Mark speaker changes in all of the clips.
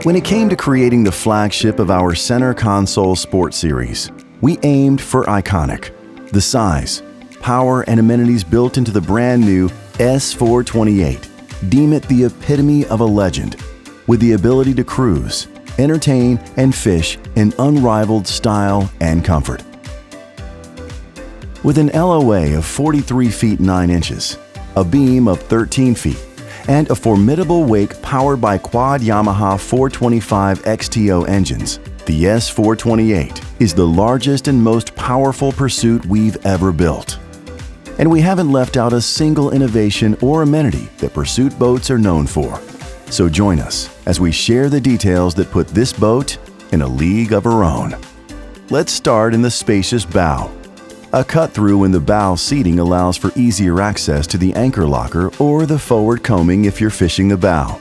Speaker 1: When it came to creating the flagship of our center console sports series, we aimed for iconic. The size, power, and amenities built into the brand new S428 deem it the epitome of a legend, with the ability to cruise, entertain, and fish in unrivaled style and comfort. With an LOA of 43 feet 9 inches, a beam of 13 feet, and a formidable wake powered by quad Yamaha 425 XTO engines, the S428 is the largest and most powerful pursuit we've ever built. And we haven't left out a single innovation or amenity that pursuit boats are known for. So join us as we share the details that put this boat in a league of her own. Let's start in the Spacious Bow. A cut-through in the bow seating allows for easier access to the anchor locker or the forward combing if you're fishing the bow.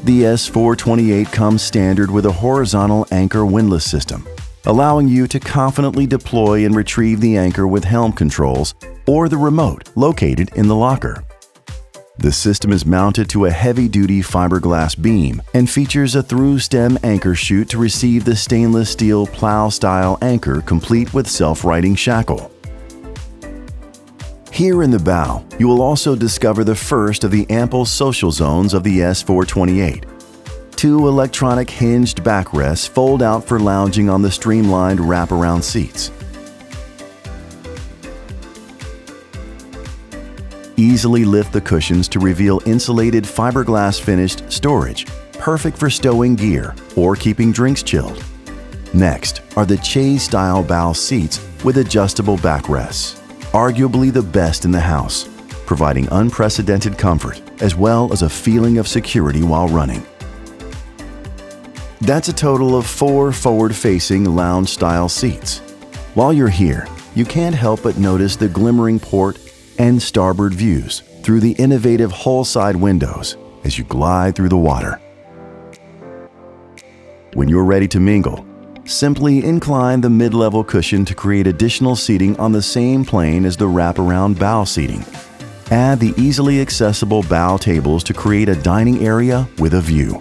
Speaker 1: The S428 comes standard with a horizontal anchor windlass system, allowing you to confidently deploy and retrieve the anchor with Helm controls or the remote located in the locker. The system is mounted to a heavy-duty fiberglass beam and features a through-stem anchor chute to receive the stainless steel plow-style anchor complete with self-righting shackle. Here in the bow, you will also discover the first of the ample social zones of the S428. 2 electronic hinged backrests fold out for lounging on the Streamlined wraparound seats. Easily lift the cushions to reveal insulated fiberglass finished storage, perfect for stowing gear or keeping drinks chilled. Next are the chaise-style bow seats with adjustable backrests, arguably the best in the house, providing unprecedented comfort as well as a feeling of security while running. That's a total of 4 forward-facing lounge-style seats. While you're here, you can't help but notice the glimmering port and starboard views through the innovative hull-side windows as you glide through the water. When you're ready to mingle, simply incline the mid-level cushion to create additional seating on the same plane as the wraparound bow seating. Add the easily accessible bow tables to create a dining area with a view.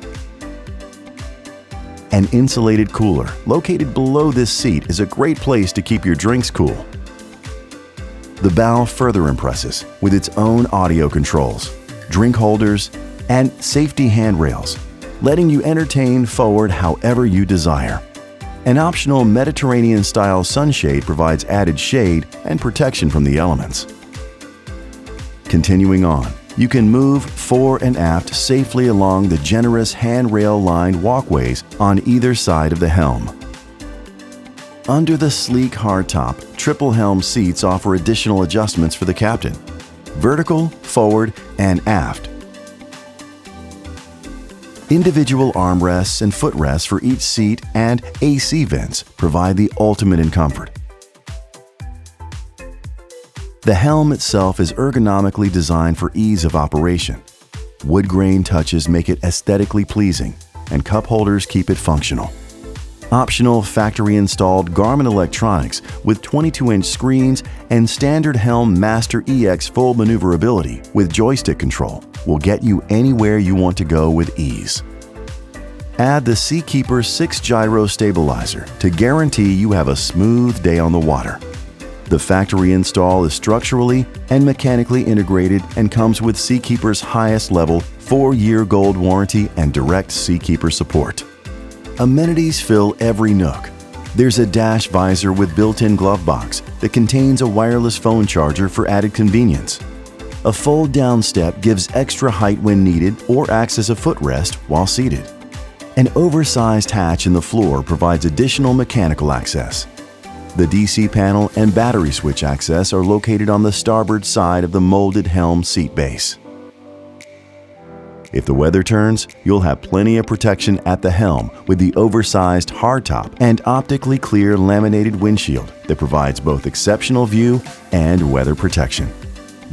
Speaker 1: An insulated cooler located below this seat is a great place to keep your drinks cool. The bow further impresses with its own audio controls, drink holders, and safety handrails, letting you entertain forward however you desire. An optional Mediterranean-style sunshade provides added shade and protection from the elements. Continuing on, you can move fore and aft safely along the generous handrail-lined walkways on either side of the helm. Under the sleek hardtop, triple helm seats offer additional adjustments for the captain: vertical, forward, and aft. Individual armrests and footrests for each seat and AC vents provide the ultimate in comfort. The helm itself is ergonomically designed for ease of operation. Wood grain touches make it aesthetically pleasing, and cup holders keep it functional. Optional factory-installed Garmin electronics with 22-inch screens and standard Helm Master EX full maneuverability with joystick control will get you anywhere you want to go with ease. Add the Seakeeper 6 gyro stabilizer to guarantee you have a smooth day on the water. The factory install is structurally and mechanically integrated and comes with Seakeeper's highest level 4-year gold warranty and direct Seakeeper support. Amenities fill every nook. There's a dash visor with built-in glove box that contains a wireless phone charger for added convenience. A fold-down step gives extra height when needed or acts as a footrest while seated. An oversized hatch in the floor provides additional mechanical access. The DC panel and battery switch access are located on the starboard side of the molded helm seat base. If the weather turns, you'll have plenty of protection at the helm with the oversized hardtop and optically clear laminated windshield that provides both exceptional view and weather protection.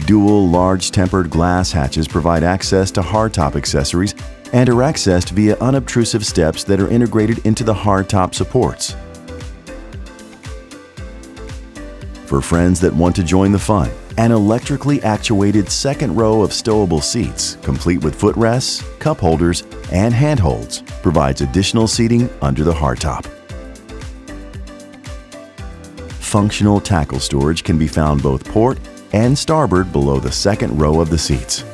Speaker 1: Dual large tempered glass hatches provide access to hardtop accessories and are accessed via unobtrusive steps that are integrated into the hardtop supports. For friends that want to join the fun, An electrically actuated second row of stowable seats, complete with footrests, cup holders, and handholds, provides additional seating under the hardtop. Functional tackle storage can be found both port and starboard below the second row of the seats.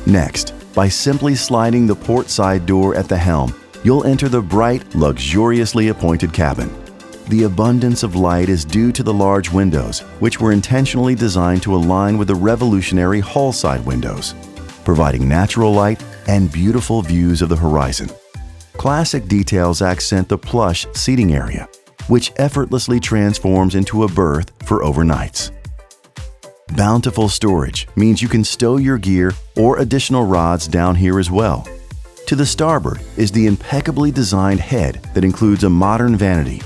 Speaker 1: Next, by simply sliding the port side door at the helm, you'll enter the bright, luxuriously appointed cabin. The abundance of light is due to the large windows, which were intentionally designed to align with the revolutionary hull side windows, providing natural light and beautiful views of the horizon. Classic details accent the plush seating area, which effortlessly transforms into a berth for overnights. Bountiful storage means you can stow your gear or additional rods down here as well. To the starboard is the impeccably designed head that includes a modern vanity,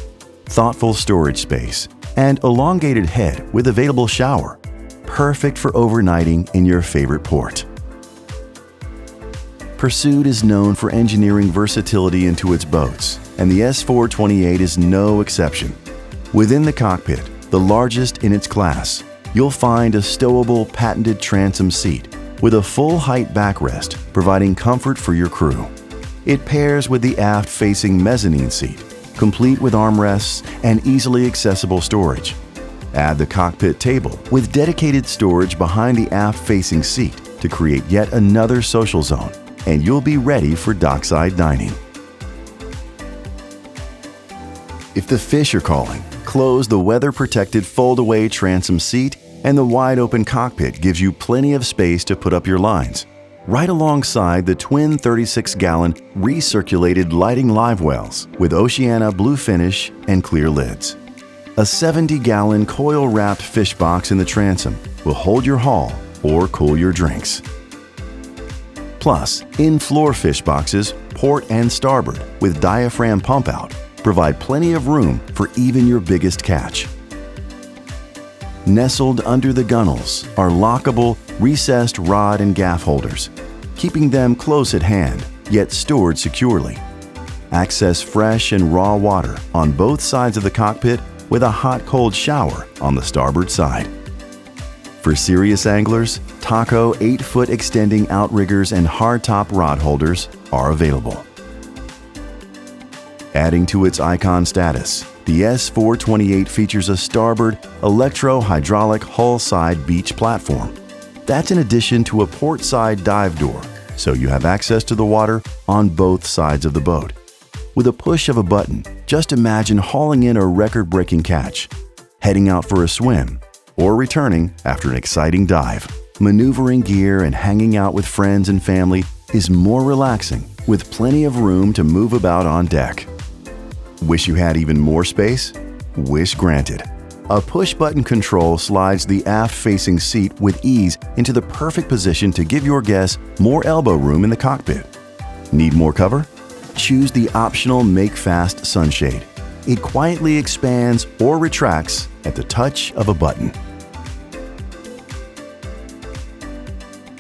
Speaker 1: thoughtful storage space, and elongated head with available shower, perfect for overnighting in your favorite port. Pursuit is known for engineering versatility into its boats, and the S428 is no exception. Within the cockpit, the largest in its class, you'll find a stowable patented transom seat with a full-height backrest, providing comfort for your crew. It pairs with the aft-facing mezzanine seat, complete with armrests and easily accessible storage. Add the cockpit table with dedicated storage behind the aft-facing seat to create yet another social zone, and you'll be ready for dockside dining. If the fish are calling, close the weather-protected fold-away transom seat, and the wide-open cockpit gives you plenty of space to put up your lines, right alongside the twin 36-gallon recirculated lighting live wells with Oceana blue finish and clear lids. A 70-gallon coil-wrapped fish box in the transom will hold your haul or cool your drinks. Plus, in-floor fish boxes, port and starboard, with diaphragm pump-out, provide plenty of room for even your biggest catch. Nestled under the gunnels are lockable, recessed rod and gaff holders, keeping them close at hand, yet stored securely. Access fresh and raw water on both sides of the cockpit with a hot-cold shower on the starboard side. For serious anglers, Taco 8-foot extending outriggers and hardtop rod holders are available. Adding to its icon status, the S428 features a starboard electro-hydraulic hull-side beach platform. That's in addition to a port-side dive door, so you have access to the water on both sides of the boat. With a push of a button, just imagine hauling in a record-breaking catch, heading out for a swim, or returning after an exciting dive. Maneuvering gear and hanging out with friends and family is more relaxing, with plenty of room to move about on deck. Wish you had even more space? Wish granted. A push-button control slides the aft-facing seat with ease into the perfect position to give your guests more elbow room in the cockpit. Need more cover? Choose the optional Make Fast sunshade. It quietly expands or retracts at the touch of a button.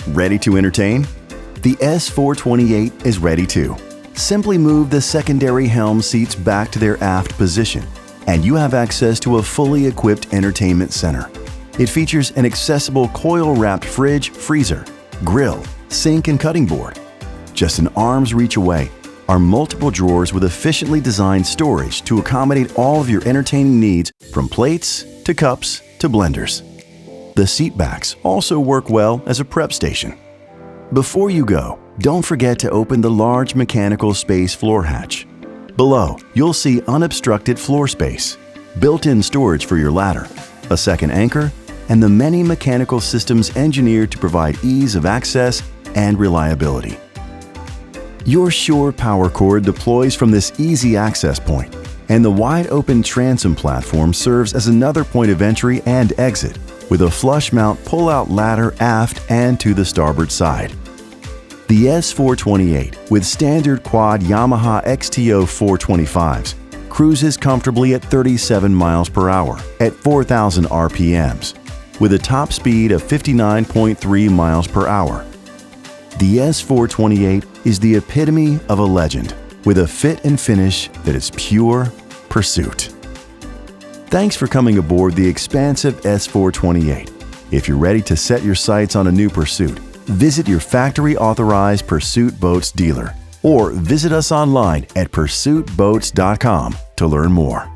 Speaker 1: Ready to entertain? The S428 is ready too. Simply move the secondary helm seats back to their aft position, and you have access to a fully equipped entertainment center. It features an accessible coil-wrapped fridge, freezer, grill, sink, and cutting board. Just an arm's reach away are multiple drawers with efficiently designed storage to accommodate all of your entertaining needs, from plates to cups to blenders. The seat backs also work well as a prep station. Before you go, don't forget to open the large mechanical space floor hatch. Below, you'll see unobstructed floor space, built-in storage for your ladder, a second anchor, and the many mechanical systems engineered to provide ease of access and reliability. Your Shore power cord deploys from this easy access point, and the wide-open transom platform serves as another point of entry and exit, with a flush mount pull-out ladder aft and to the starboard side. The S428, with standard quad Yamaha XTO 425s, cruises comfortably at 37 miles per hour at 4,000 RPMs, with a top speed of 59.3 miles per hour. The S428 is the epitome of a legend, with a fit and finish that is pure pursuit. Thanks for coming aboard the expansive S428. If you're ready to set your sights on a new pursuit, visit your factory-authorized Pursuit Boats dealer or visit us online at pursuitboats.com to learn more.